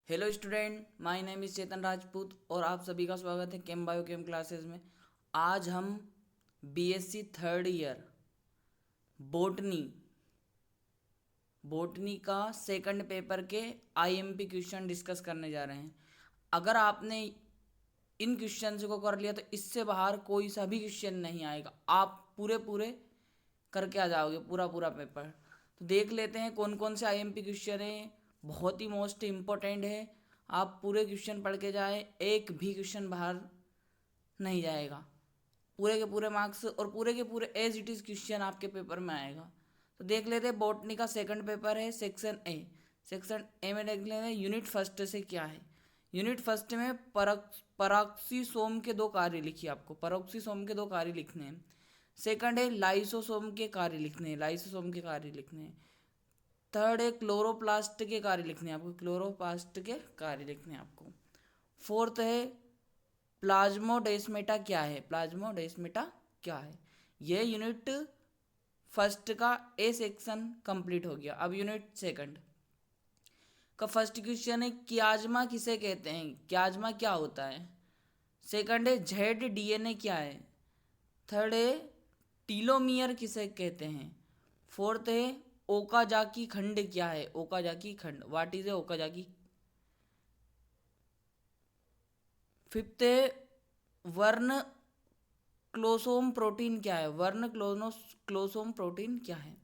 Hello student, my name is Chetan Rajput और आप सभी का स्वागत है केम बायो केम क्लासेस में। आज हम BSc third year botany botany का सेकंड पेपर के आईएमपी क्वेश्चन डिस्कस करने जा रहे हैं। अगर आपने इन क्वेश्चन को कर लिया तो इससे बाहर कोई सा भी क्वेश्चन नहीं आएगा, आप पूरे पूरे करके आ जाओगे पूरा पूरा पेपर। तो देख लेते हैं कौन कौन से आईएमपी क्वेश्चन है, बहुत ही मोस्ट इम्पोर्टेंट है। आप पूरे क्वेश्चन पढ़ के जाए, एक भी क्वेश्चन बाहर नहीं जाएगा। पूरे के पूरे मार्क्स और पूरे के पूरे एज इट इज़ क्वेश्चन आपके पेपर में आएगा। तो देख लेते हैं बॉटनी का सेकंड पेपर है सेक्शन ए। सेक्शन ए में देख लेते हैं यूनिट फर्स्ट से क्या है। यूनिट फर्स्ट में पराक्सीसोम के दो कार्य लिखिए, आपको पराक्सीसोम के दो कार्य लिखने हैं। सेकंड है लाइसोसोम के कार्य लिखने हैं, लाइसोसोम के कार्य लिखने हैं। थर्ड है क्लोरोप्लास्ट के कार्य लिखने हैं आपको, क्लोरोप्लास्ट के कार्य लिखने हैं आपको। फोर्थ है प्लाज्मोडेस्मेटा क्या है, प्लाज्मोडेस्मेटा क्या है। ये यूनिट फर्स्ट का ए सेक्शन कंप्लीट हो गया। अब यूनिट सेकंड का फर्स्ट क्वेश्चन है कियाज्मा किसे कहते हैं, कियाज्मा क्या होता है। सेकंड है जेड डीएनए क्या है। थर्ड है टीलोमियर किसे कहते हैं। फोर्थ है ओकाजाकी खंड क्या है, ओकाजाकी खंड what is a Okazaki. Fifth है वर्ण क्लोसोम प्रोटीन क्या है, वर्ण क्लोसोम प्रोटीन क्या है।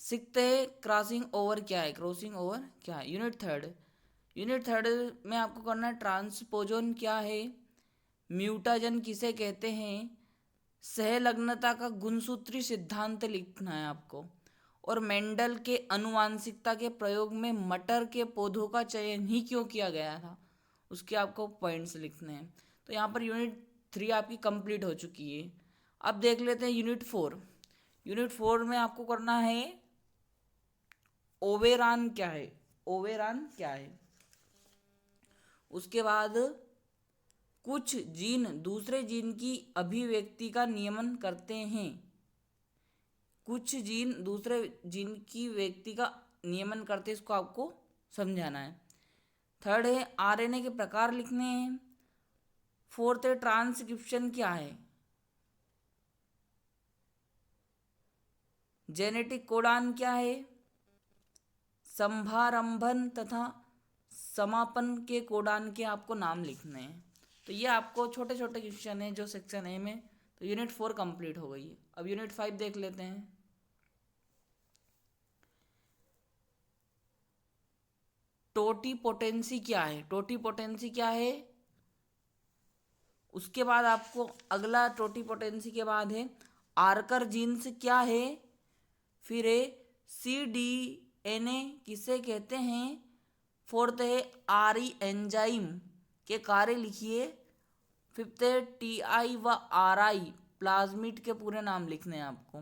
सिक्स्थ है क्रॉसिंग ओवर क्या है, क्रॉसिंग ओवर क्या है। यूनिट थर्ड में आपको करना है ट्रांसपोजन क्या है, म्यूटाजन किसे कहते हैं, सहलग्नता का गुणसूत्री सिद्धांत लिखना है आपको। और मेंडल के अनुवांशिकता के प्रयोग में मटर के पौधों का चयन ही क्यों किया गया था, उसके आपको पॉइंट्स लिखने हैं। तो यहाँ पर यूनिट थ्री आपकी कंप्लीट हो चुकी है। अब देख लेते हैं यूनिट फोर। यूनिट फोर में आपको करना है ओवेरान क्या है, ओवेरान क्या है। उसके बाद कुछ जीन दूसरे जीन की अभिव्यक्ति का नियमन करते हैं, कुछ जीन दूसरे जीन की व्यक्ति का नियमन करते हैं, इसको आपको समझाना है। थर्ड है आरएनए के प्रकार लिखने हैं। फोर्थ है ट्रांसक्रिप्शन क्या है। जेनेटिक कोडान क्या है। संभारंभन तथा समापन के कोडान के आपको नाम लिखने हैं। तो ये आपको छोटे छोटे क्वेश्चन हैं जो सेक्शन ए में। तो यूनिट फोर कंप्लीट हो गई है। अब यूनिट फाइव देख लेते हैं। टोटीपोटेंसी क्या है, टोटीपोटेंसी क्या है। उसके बाद आपको अगला टोटीपोटेंसी के बाद है आर्कर जीन्स क्या है। फिर है सी डी एन ए किसे कहते हैं। फोर्थ है आर ई एंजाइम के कार्य लिखिए। फिफ्थ है टी आई व आर आई प्लाज्मिड के पूरे नाम लिखने हैं आपको।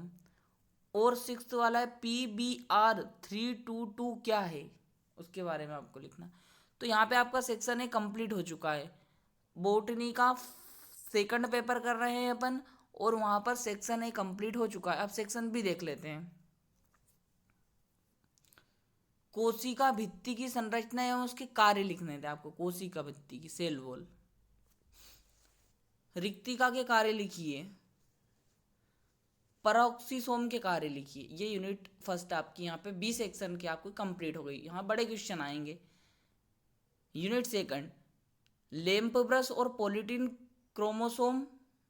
और सिक्स्थ वाला है पी बी आर 322 क्या है, उसके बारे में आपको लिखना। तो यहाँ पे आपका सेक्शन ए कंप्लीट हो चुका है। बोटनी का सेकंड पेपर कर रहे हैं अपन और वहाँ पर सेक्शन ए कंप्लीट हो चुका है। अब सेक्शन बी देख लेते हैं। कोशिका भित्ति की संरचना एवं उसके कार्य लिखने थे आपको, कोशिका भित्ति की सेल वॉल। रिक्तिका के कार्य लिखिए, पराक्सीसोम के कार्य लिखिए। ये यूनिट फर्स्ट आपकी यहाँ पे बी सेक्शन की आपको कंप्लीट हो गई। यहाँ बड़े क्वेश्चन आएंगे। यूनिट सेकंड लेम्प ब्रश और पॉलीटीन क्रोमोसोम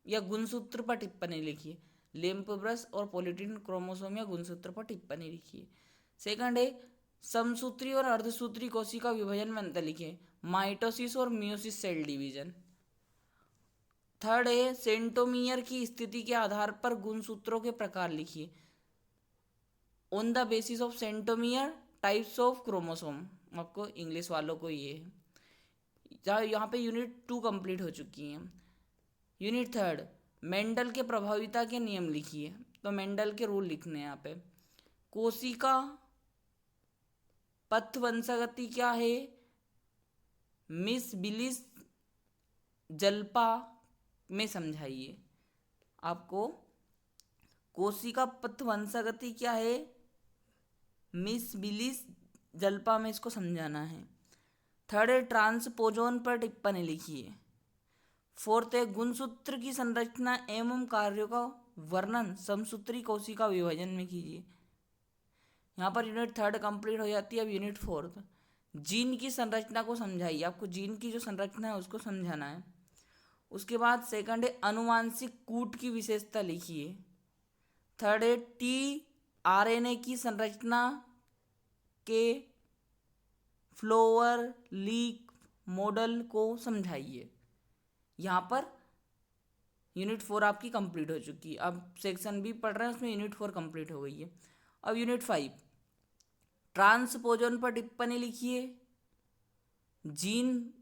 या गुणसूत्र पर टिप्पणी लिखिए। लेम्प ब्रश और पॉलीटीन क्रोमोसोम या गुणसूत्र पर टिप्पणी लिखिए। सेकंड है समसूत्री और अर्धसूत्री कोशिका विभाजन में अंतर लिखिए, माइटोसिस और मियोसिस सेल डिवीजन। थर्ड है सेंटोमियर की स्थिति के आधार पर गुणसूत्रों के प्रकार लिखिए, on the basis of centromere types of chromosome. आपको इंग्लिश वालों को ये है। यहाँ पे यूनिट टू कंप्लीट हो चुकी है। यूनिट थर्ड मेंडल के प्रभाविता के नियम लिखिए। तो मेंडल के रूल लिखने हैं यहाँ पे। कोशिका पथ वंशागति क्या है, मिस बिलिस जल्पा में समझाइए। आपको कोशिका पथ वंशागति क्या है, मिस बिलिस जल्पा में इसको समझाना है। थर्ड है ट्रांसपोजोन पर टिप्पणी लिखिए। फोर्थ है गुणसूत्र की संरचना एवं कार्यों का वर्णन समसूत्री कोशिका विभाजन में कीजिए। यहाँ पर यूनिट थर्ड कंप्लीट हो जाती है। अब यूनिट फोर्थ, जीन की संरचना को समझाइए। आपको जीन की जो संरचना है उसको समझाना है। उसके बाद सेकंड है अनुवांशिक कूट की विशेषता लिखिए। थर्ड है टीआरएनए की संरचना के फ्लोवर लीक मॉडल को समझाइए। यहाँ पर यूनिट 4 आपकी कंप्लीट हो चुकी है। अब सेक्शन बी पढ़ रहे हैं, उसमें यूनिट 4 कंप्लीट हो गई है। अब यूनिट 5 ट्रांसपोजन पर टिप्पणी लिखिए। जीन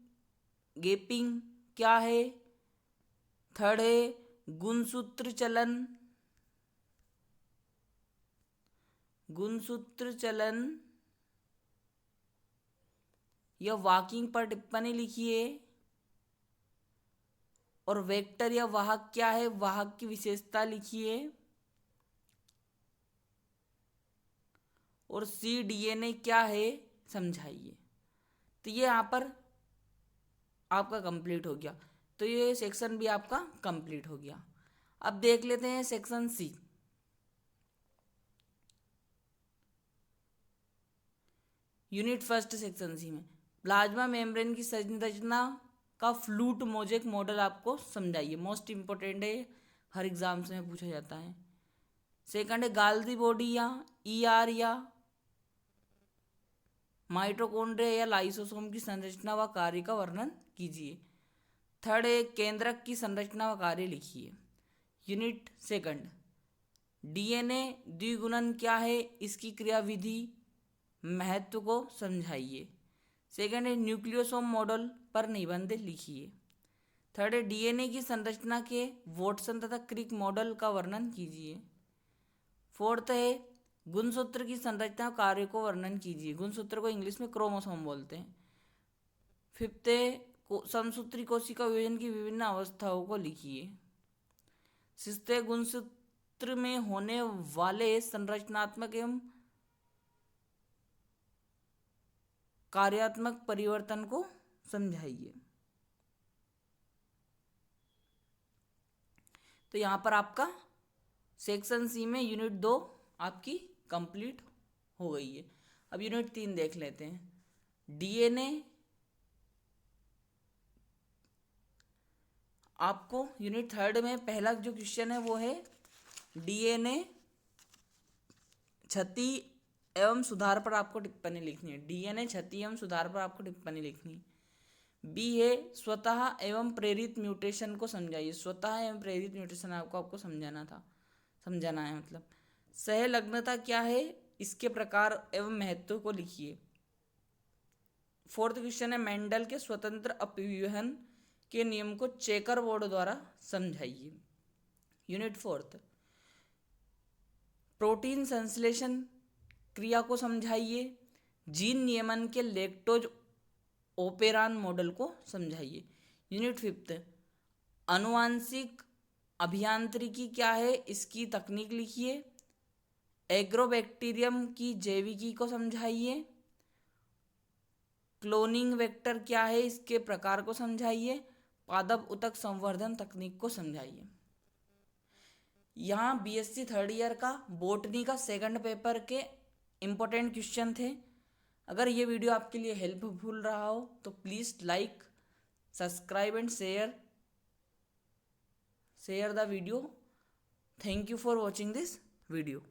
गैपिंग क्या है। थर्ड है गुणसूत्र चलन या वॉकिंग पर टिप्पणी लिखिए। और वेक्टर या वाहक क्या है, वाहक की विशेषता लिखिए। और सी डीएनए क्या है समझाइए। तो ये यहाँ पर आपका कंप्लीट हो गया। तो ये सेक्शन भी आपका कंप्लीट हो गया। अब देख लेते हैं section C. Unit first section C में प्लाज्मा मेम्ब्रेन की संरचना का फ्लूट मोजेक मॉडल आपको समझाइए। मोस्ट इंपोर्टेंट है, हर एग्जाम्स में पूछा जाता है। सेकंड है गाल्दी बॉडी या ईआर या माइटोकॉन्ड्रिया या लाइसोसोम की संरचना व कार्य का वर्णन कीजिए। थर्ड है केंद्रक की संरचना व कार्य लिखिए। यूनिट सेकंड डीएनए द्विगुणन क्या है, इसकी क्रियाविधि महत्व को समझाइए। सेकंड है न्यूक्लियोसोम मॉडल पर निबंध लिखिए। थर्ड है डीएनए की संरचना के वॉटसन तथा क्रिक मॉडल का वर्णन कीजिए। फोर्थ है गुणसूत्र की संरचना कार्य को वर्णन कीजिए। गुणसूत्र को इंग्लिश में क्रोमोसोम बोलते हैं। फिफ्थ है समसूत्री कोशिका विभाजन की विभिन्न अवस्थाओं को लिखिए। सिक्स्थ है गुणसूत्र में होने वाले संरचनात्मक एवं कार्यात्मक परिवर्तन को समझाइए। तो यहाँ पर आपका सेक्शन सी में यूनिट 2 आपकी कंप्लीट हो गई है। अब यूनिट 3 देख लेते हैं। डीएनए आपको यूनिट थर्ड में पहला जो क्वेश्चन है वो है डीएनए क्षति एवं सुधार पर आपको टिप्पणी लिखनी है। डीएनए क्षति एवं सुधार पर आपको टिप्पणी लिखनी है। बी है स्वतः एवं प्रेरित म्यूटेशन को समझाइए। स्वतः एवं प्रेरित म्यूटेशन आपको समझाना है मतलब। सहलग्नता क्या है, इसके प्रकार एवं महत्व को लिखिए। फोर्थ क्वेश्चन है मेंडल के स्वतंत्र अपव्यूहन के नियम को चेकर बोर्ड द्वारा समझाइए। यूनिट फोर्थ प्रोटीन संश्लेषण क्रिया को समझाइए। जीन नियमन के लैक्टोज ओपेरान मॉडल को समझाइए। यूनिट फिफ्थ आनुवांशिक अभियांत्रिकी क्या है, इसकी तकनीक लिखिए। एग्रोबैक्टीरियम की जैविकी को समझाइए। क्लोनिंग वेक्टर क्या है, इसके प्रकार को समझाइए। पादप उतक संवर्धन तकनीक को समझाइए। यहाँ बीएससी थर्ड ईयर का बोटनी का सेकंड पेपर के इम्पोर्टेंट क्वेश्चन थे। अगर ये वीडियो आपके लिए हेल्पफुल रहा हो तो please like subscribe and share the video. Thank you for watching this video.